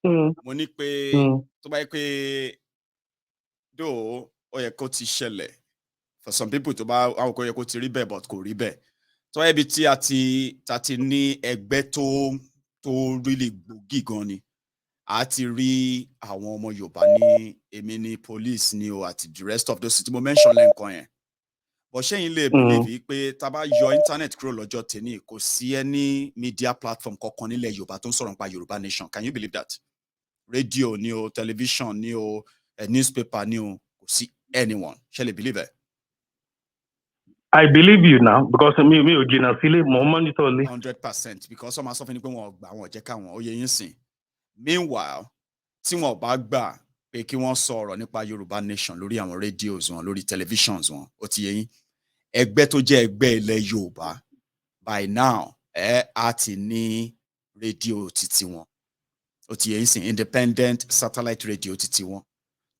Mo ní pé tó bá yẹ pé though ó yẹ kó ti ṣẹlẹ̀ for some people tó bá àwọn kò yẹ kó ti rí bẹ́ẹ̀ but kò rí bẹ́ẹ̀ tó yẹ bí tí a ti ní ẹgbẹ́ tó really gbòógì gan ni a ti rí àwọn ọmọ Yorùbá ní èmi ní police ni o àti the rest of those tí mo mention lẹ́ǹkan yẹn but ṣẹ́yìn lè believe pé tá bá yọ internet kúrò lọ́jọ́ tèmi kò sí any media platform kankan nílẹ̀ Yorùbá tó ń sọ̀rọ̀ nípa Yorùbá Nation. Can you believe that? Radio ni o, television ni o, newspaper ni o, kò sí anyone. Shall you believe it? I believe you now because me original feeling more money totally. 100% because some myself ni pé wọ́n gbà wọ́n jẹ́ káwọn ó yé yín sìn. Meanwhile, tí wọ́n bá gbà pé kí wọ́n sọ̀rọ̀ nípa Yorùbá Nation lórí àwọn radios wọn, lórí televisions wọn, ó ti yé yín. Ẹgbẹ́ tó jẹ́ ẹgbẹ́ ilẹ̀ Yorùbá by now á ti ní radio títí wọn. Ó ti yé yín sìn independent satellite radio títí wọn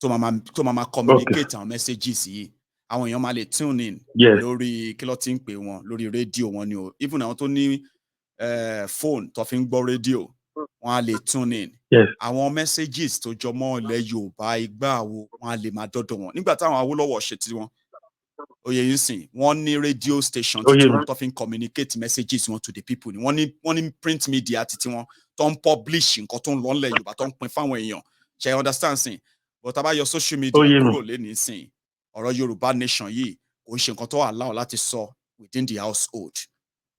tó máa communicate àwọn messages yìí àwọn èèyàn máa lè tune in lórí kí ló ti ń pè wọn lórí rédíò wọn ni o even àwọn tó ní phone tó fi ń gbọ́ rédíò wọn á lè tune in àwọn messages tó jọ mọ́ ilẹ̀ Yorùbá igbá wo wọn á lè máa dọ́dọ̀ wọn nígbà táwọn Awólọ́wọ̀ ṣe tí wọn oyè yìí sìn wọ́n ní radio station tí wọ́n tó fi ń communicate messages wọn to the people ni wọ́n ní print media títí wọn tó ń publish nǹkan tó ń lọ nílẹ̀ Yorùbá tó ń pín fáwọn èèyàn ṣe understand sìn but tá bá yọ social media kúrò lẹ́ni sìn ọ̀rọ̀ Yorùbá nation yìí kò ń ṣe nǹkan tó allow láti sọ within the household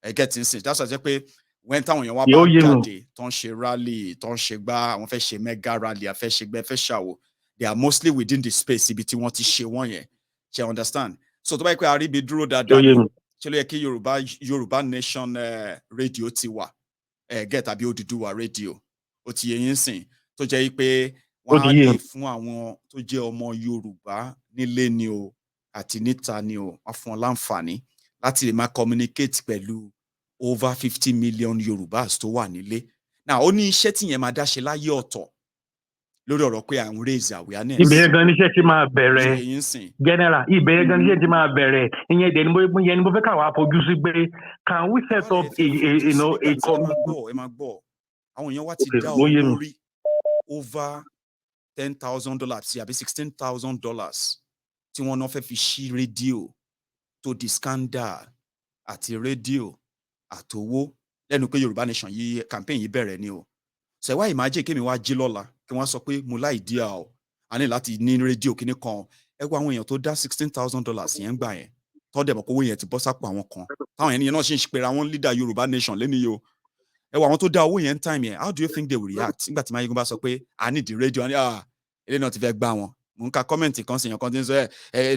ẹ get in sìn that's why pé when táwọn èèyàn wá bá jáde tó ń ṣe rally tó ń ṣe gbá àwọn fẹ́ ṣe mega rally àfẹ́ ṣe gbẹ́ fẹ́ ṣàwò they are mostly within the space ibi tí wọ́n ti ṣe wọ́n yẹn ṣe understand so tó bá yẹ pé àríbi dúró dáadáa ni ṣe ló yẹ kí Yorùbá nation radio ti wà get àbí Odùduwà radio ó ti yẹ yín sìn tó jẹ́ pé wọ́n á lè fún àwọn tó jẹ́ ọmọ Yorùbá nílé ni o àti níta ni o wọ́n fún wọn láǹfààní láti lè máa communicate pẹ̀lú over 50 million Yorùbás tó wà nílé now ó ní iṣẹ́ tí yẹn máa dá ṣe láyé ọ̀tọ̀ lórí ọ̀rọ̀ pé à ń raise awareness. Ìbẹ̀rẹ̀ gan níṣẹ́ tí máa bẹ̀rẹ̀ general ìbẹ̀rẹ̀ gan níṣẹ́ tí máa bẹ̀rẹ̀ ìyẹn dẹ̀ ni mo fẹ́ káwa fojú sí pé can we set up a ẹ máa gbọ́ àwọn èèyàn wá ti dá owó rí over $10,000 sí àbí $16,000 tí wọ́n náà fẹ́ fi ṣí rédíò tó di scandal àti rédíò àtowó lẹ́nu pé Yorùbá nation yìí campaign yìí bẹ̀rẹ̀ ni o ṣe wá imagine kémi wá jí lọ́la kí wọ́n sọ pé mo láì díà o a ní láti ní rédíò kíní kan ẹ wo àwọn èèyàn tó dá $16,000 yẹn gbà yẹn tó dẹ̀ mọ̀ pé owó yẹn ti bọ́ sápò àwọn kan táwọn ènìyàn náà ṣì ń pera wọn leader Yorùbá nation lẹ́nu yìí o ẹ wo àwọn tó dá owó yẹn time yẹn how do you think they will react nígbà tí Mayegun bá sọ pé I need the radio ilé náà ti fẹ́ gbá wọn mo ń ka kọ́mẹ̀ntì kan sí yẹn kan tí ń sọ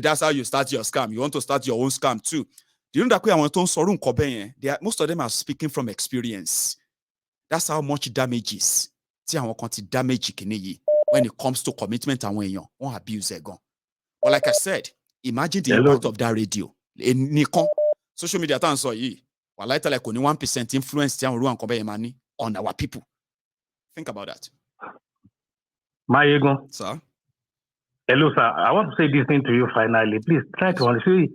that's how you start your scam you want to start your own scam too do you know that pé àwọn tó ń sọrú nǹkan bẹ́ẹ̀ yẹn most of them are speaking from experience that's how much damages tí àwọn kan ti damage kìíní yìí when it comes to commitment àwọn èèyàn wọ́n abuse ẹ̀ gan but like I said imagine the impact of that radio nìkan social media tá à ń sọ yìí wàhálà ìtàlẹ̀ kò ní 1% influence tí àwọn olúwa nǹkan bẹ́ẹ̀ yẹn máa ní on our people think about that. Mayegun. Sir? Hello, sir. I want to say this thing to you finally. Please try to understand.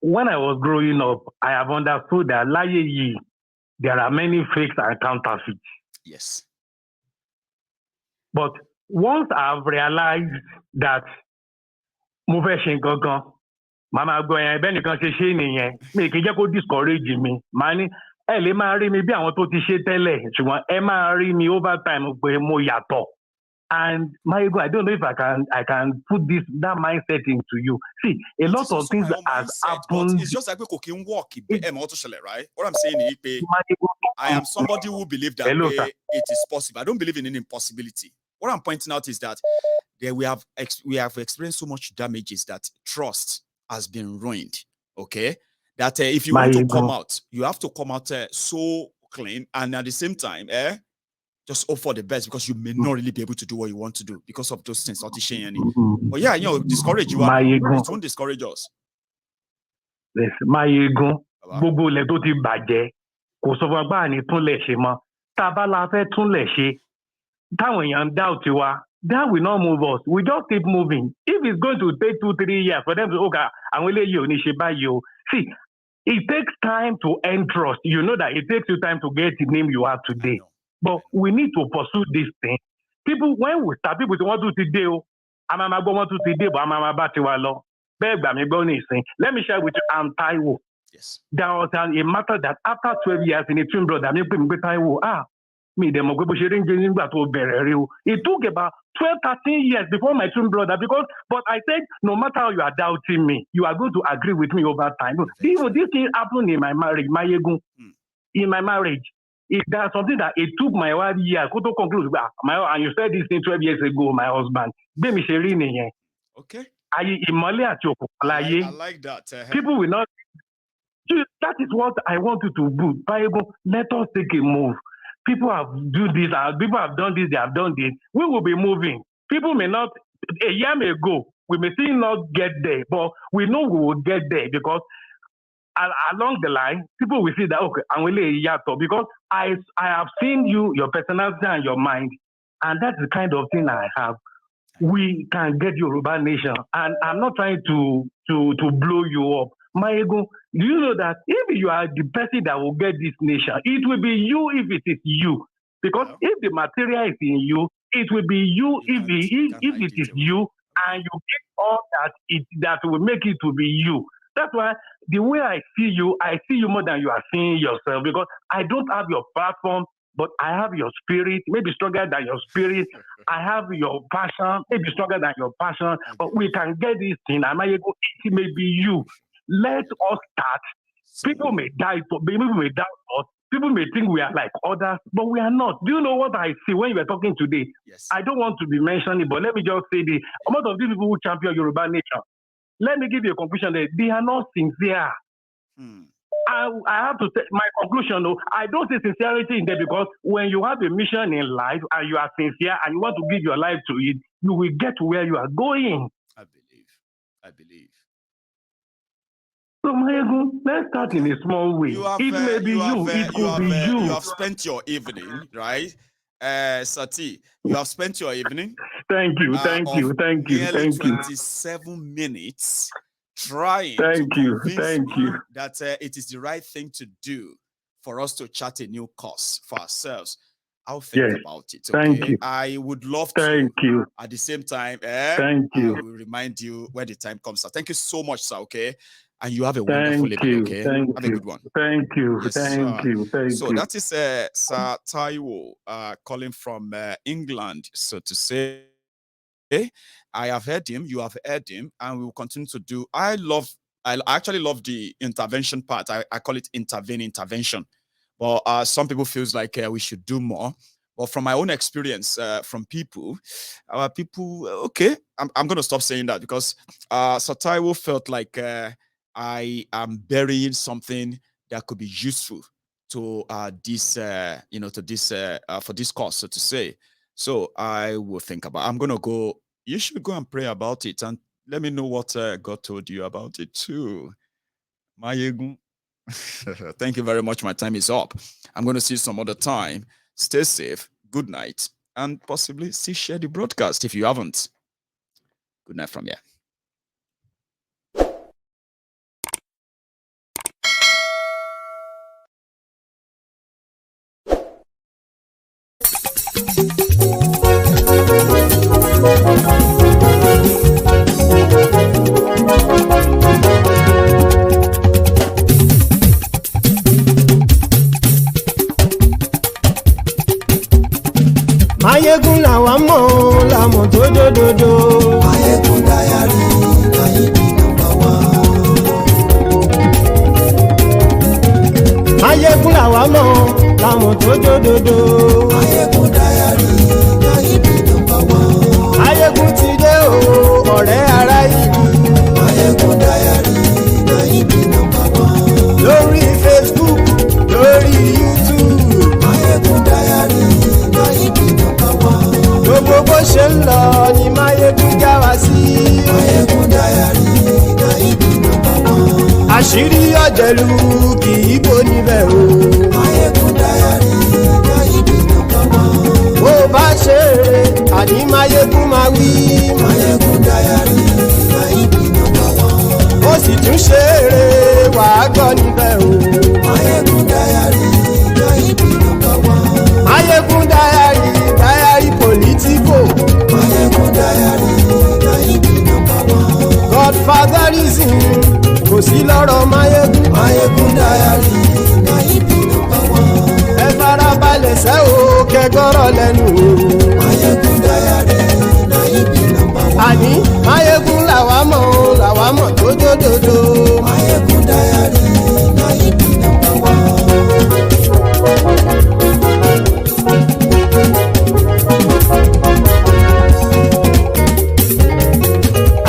When I was growing up, I have understood that there are many fakes and counterfeits. Yes. But once I've realized that mo fẹ́ ṣe nǹkan kan, màmá gbọ́ yẹn bẹ́ẹ̀ nìkan ṣe ṣe nìyẹn, mi kì í jẹ́ kó discourage mi. Màá ní ẹ lè máa rí mi bí àwọn tó ti ṣe tẹ́lẹ̀, ṣùgbọ́n ẹ máa rí mi over time pé mo yàtọ̀. And Mayegun, I don't know if I can put that mindset into you. See, a lot of things has happened. It's just like we can walk. Right? What I'm saying is, I am somebody who believes that it is possible. I don't believe in any impossibility. What I'm pointing out is that we have experienced so much damages that trust has been ruined. Okay, that if you want to come out, you have to come out so clean, and at the same time, just hope for the best because you may not really be able to do what you want to do because of those things. But yeah, discourage you. It won't discourage us. Yes, Mayegun, gbogbo ilẹ̀ tó ti bàjẹ́, kò sọ fún agbára ní túnlẹ̀ ṣe mọ́. Tá a bá la fẹ́ túnlẹ̀ ṣe, táwọn èèyàn doubt wa, that will not move us. We just keep moving. If it's going to take 2-3 years for them to àwọn eléyìí ò ní ṣe báyìí o. See, it takes time to earn trust. You know that it takes you time to get the name you have today. But we need to pursue this thing. People, when we start, people say, want to today, I'm want to today, but I'm about to allow. Let me share with you, I'm Taiwo. Yes. There was a matter that after 12 years in a twin brother, it took about 12-13 years before my twin brother, but I said, no matter how you are doubting me, you are going to agree with me over time. This thing happened in my marriage, in my marriage. There's something that it took my 1 year to conclude. And you said this thing 12 years ago, my husband. Okay. I like that. People will not. That is what I want you to do. Bible, let us take a move. People have done this. People have done this. They have done this. We will be moving. People may not. A year may go. We may still not get there, but we know we will get there because along the line, people will see that okay, I'm really yato because I have seen you, your personality and your mind, and that's the kind of thing I have. we can get Yoruba nation. And I'm not trying to blow you up. Mayegun, do you know that if you are the person that will get this nation, it will be you if it is you. Because if the material is in you, it will be you if it is you, and you get all that will make it to be you. That's why the way I see you more than you are seeing yourself, because I don't have your platform, but I have your spirit, maybe stronger than your spirit. I have your passion, maybe stronger than your passion, but we can get this thing. It may be you. Let us start. People may die, people may doubt us. People may think we are like others, but we are not. Do you know what I see when you were talking today? Yes. I don't want to be mentioning, but let me just say the amount of these people who champion Yoruba nation. Let me give you a conclusion that they are not sincere. I have to say my conclusion though. I don't see sincerity in there, because when you have a mission in life and you are sincere and you want to give your life to it, you will get to where you are going. I believe. So, let's start in a small way. It may be you. It could be you. You have spent your evening, right? Sati, you have spent your evening. Thank you. Nearly 27 minutes trying to convince me that it is the right thing to do for us to chart a new course for ourselves. I'll think about it. Okay? Thank you. I would love to. At the same time, I will remind you when the time comes. Thank you so much, sir. Okay. And you have a wonderful evening, okay? Have a good one. Thank you. Yes, Thank you. So that is Sir Taiwo calling from England, so to say. I have heard him, you have heard him, and we will continue to do. I actually love the intervention part. I call it intervention. But some people feels like we should do more. But from my own experience, from people, okay, I'm going to stop saying that, because Sir Taiwo felt like I am burying something that could be useful to this, for this course, so to say. So I will think about. I'm gonna go. You should go and pray about it, and let me know what God told you about it too. Mayegun. Thank you very much. My time is up. I'm going to see you some other time. Stay safe. Good night, and possibly share the broadcast if you haven't. Good night from here. Mayegun làwa mọ̀ làmọ̀ tó dòdòdò. Mayegun Diary Nayibi #1. Mayegun làwa mọ̀ làmọ̀ tó dòdòdò. Mayegun Diary Nayibi #1. Mayegun ti dé o ọ̀rẹ́ ará ìlú. Mayegun Diary Nayibi #1. Lórí Facebook, lórí YouTube. Mayegun Diary Nayibi #1. Gbogbo bó ṣe ń lọ ni Mayegun já wa sí. Mayegun Diary Nayibi #1. Àṣírí ọ̀jẹ̀lú kì í bò níbẹ̀ o. Mayegun Diary Nayibi #1. Bó bá ṣe eré àní Mayegun máa wí. Mayegun Diary Nayibi #1. Ó sì tún ṣe eré wàá gbọ́ níbẹ̀ o. Mayegun Diary Nayibi #1. Mayegun Diary politico. Mayegun Diary Nayibi #1. Godfatherism kò sí lọ́rọ̀ Mayegun. Mayegun Diary Nayibi #1. Ẹ farabalẹ̀ sẹ́ o kẹgọ́rọ̀ lẹ́nu o. Mayegun Diary Nayibi #1. Àní Mayegun làwa mọ̀ tó dòdòdò. Mayegun Diary Nayibi #1.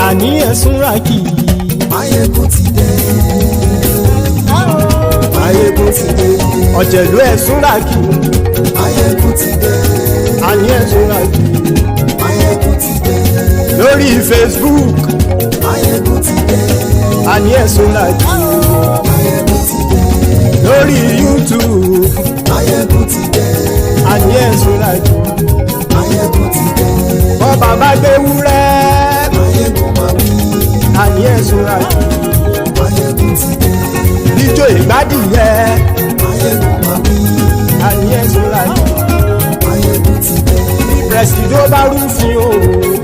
Àní ẹ̀sùn ràkì. Mayegun ti dé. Mayegun ti dé. Ọ̀jẹ̀lú ẹ̀sùn ràkì. Mayegun ti dé. Àní ẹ̀sùn ràkì. Mayegun ti dé. Lórí Facebook. Mayegun ti dé. Àní ẹ̀sùn ràkì. Mayegun ti dé. Lórí YouTube. Mayegun ti dé. Àní ẹ̀sùn ràkì. Mayegun ti dé. bàbá gbé wúrẹ́. Máyégún máa wí. Àní ẹ̀sùn àjò. Máyégún ti dé. Ijó ìgbádìyẹ. Máyégún máa wí. Àní ẹ̀sùn àjò. Máyégún ti dé. Pẹ̀sìdó bá rúfin o.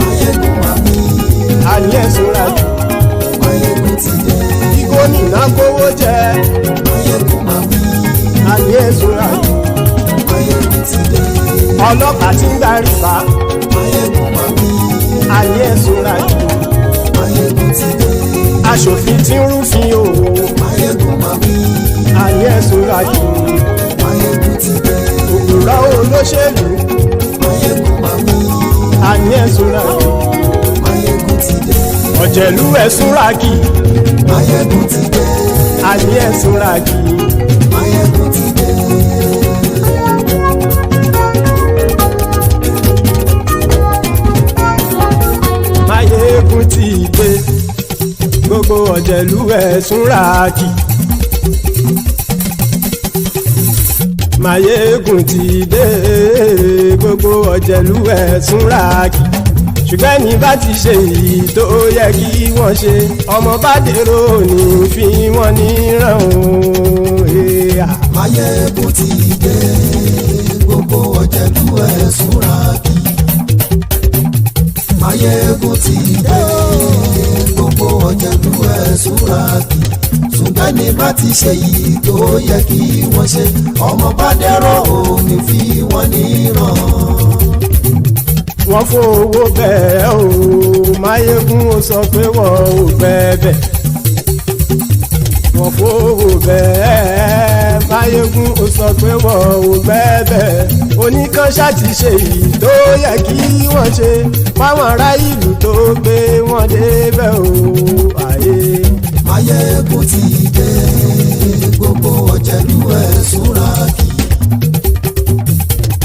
Máyégún máa wí. Àní ẹ̀sùn àjò. Máyégún ti dé. Kíkó nìna kówó jẹ. Máyégún máa wí. Àní ẹ̀sùn àjò. Máyégún ti dé. Ọlọ́pàá tí ń gba rìbá. Máyégún máa wí. Àní ẹ̀sùn àjò. Máyégún ti dé. Aṣòfin tí ń rúfin o. Máyégún máa wí. Àní ẹ̀sùn àjò. Máyégún ti dé. Òpùrọ́ olóṣèlú. Máyégún máa wí. Àní ẹ̀sùn àjò. Máyégún ti dé. Ọ̀jẹ̀lú ẹ̀sùn ràkì. Máyégún ti dé. Àní ẹ̀sùn ràkì. Máyégún ti dé. Máyégún ti dé. Gbogbo ọ̀jẹ̀lú ẹ̀sùn ràkì. Máyégún ti dé. Gbogbo ọ̀jẹ̀lú ẹ̀sùn ràkì. Ṣùgbọ́n ní bá ti ṣe èyí tó yẹ kí wọ́n ṣe, ọmọ bá dèrò ní fi wọ́n níran o. Máyégún ti dé. Gbogbo ọ̀jẹ̀lú ẹ̀sùn ràkì. Máyégún ti dé. Gbogbo ọ̀jẹ̀lú ẹ̀sùn ràkì. Ṣùgbọ́n ní bá ti ṣe èyí tó yẹ kí wọ́n ṣe, ọmọ bá dèrò ní fi wọ́n níran. Wọ́n fowó bẹ́ẹ̀ o. Máyégún ó sọ pé wọ́n ò bẹ́ẹ̀. Wọ́n fowó bẹ́ẹ̀. Máyégún ó sọ pé wọ́n ò bẹ́ẹ̀. Oníkan ṣáàtì ṣe èyí tó yẹ kí wọ́n ṣe fáwọn ará ìlú tó gbé wọn débẹ̀ o. Àyè. Máyégún ti dé. Gbogbo ọ̀jẹ̀lú ẹ̀sùn ràkì.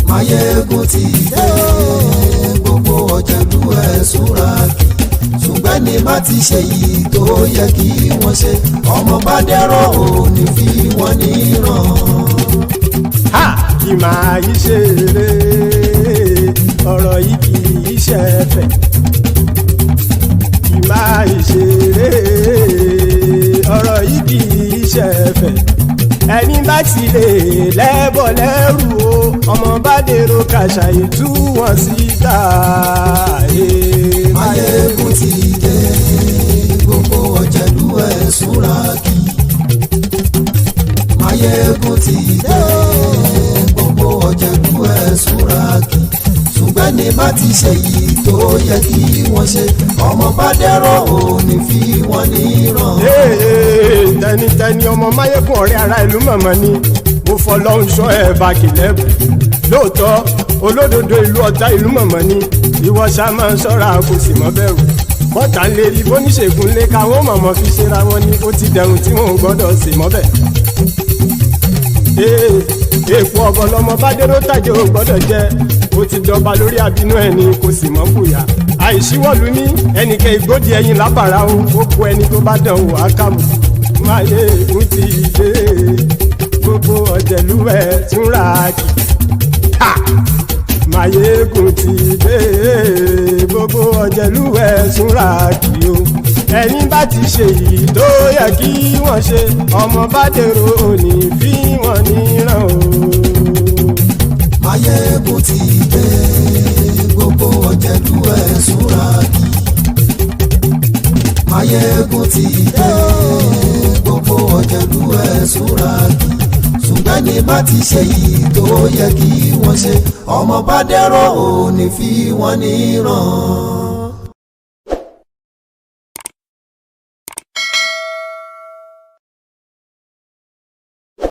Máyégún ti dé. Gbogbo ọ̀jẹ̀lú ẹ̀sùn ràkì. Ṣùgbọ́n ní bá ti ṣe yìí tó yẹ kí wọ́n ṣe, ọmọ bá dẹ́rọ̀ ò ní fi wọ́n níran. Ha! Kì máa yí ṣe eré, ọ̀rọ̀ yìí kì í ṣe ẹ̀fẹ̀. Kì máa yí ṣe eré, ọ̀rọ̀ yìí kì í ṣe ẹ̀fẹ̀. Ẹni bá ti lè lẹ́bọ̀ lẹ́rù o, ọmọ bá dèrò kàṣàyè tú wọn síta. Máyégún ti dé. Gbogbo ọ̀jẹ̀lú ẹ̀sùn ràkì. Máyégún ti dé. Gbogbo ọ̀jẹ̀lú ẹ̀sùn ràkì. Ṣùgbọ́n ní bá ti ṣe yìí tó yẹ kí wọ́n ṣe, ọmọ bá dẹ́rọ̀ ò ní fi wọ́n níran. Tẹnitẹni ọmọ Máyégún ọ̀rẹ́ ara ìlú mọ̀mọ́ ni mo fọlọ́run ṣọ́ ẹ̀ bá kìlẹ́bù. Lóòótọ́ olódodo ìlú ọ̀tá ìlú mọ̀mọ́ ni ìwọ ṣá máa ń ṣọ́ra kò sì mọ́ bẹ̀rù. Bọ́tà ń lè rí bóníṣègùn lé káwọn mọ̀mọ́ fi ṣera wọn ni ó ti dẹrùn tí wọn ò gbọ́dọ̀ sì mọ́ bẹ̀. Èèpo ọ̀gọ̀ lọmọ bá dérò tàjẹ́ ò gbọ́dọ̀ jẹ́ ó ti jọba lórí àbínú ẹni kò sì mọ́ fòyà. Àìsíwọ́lu ní ẹnìkẹ́ ìgbódì ẹyin lábàrá o ó kó ẹni tó bá dán wò á kàmù. Máyégún ti dé. Gbogbo ọ̀jẹ̀lú ẹ̀sùn ràkì. Máyégún ti dé. Gbogbo ọ̀jẹ̀lú ẹ̀sùn ràkì o. Ẹni bá ti ṣe yìí tó yẹ kí wọ́n ṣe, ọmọ bá dèrò òní fi wọ́n níran o. Máyégún ti dé. Gbogbo ọ̀jẹ̀lú ẹ̀sùn ràkì. Máyégún ti dé. Gbogbo ọ̀jẹ̀lú ẹ̀sùn ràkì. Ṣùgbọ́n ní bá ti ṣe yìí tó yẹ kí wọ́n ṣe, ọmọ bá dẹ́rọ̀ ò ní fi wọ́n níran.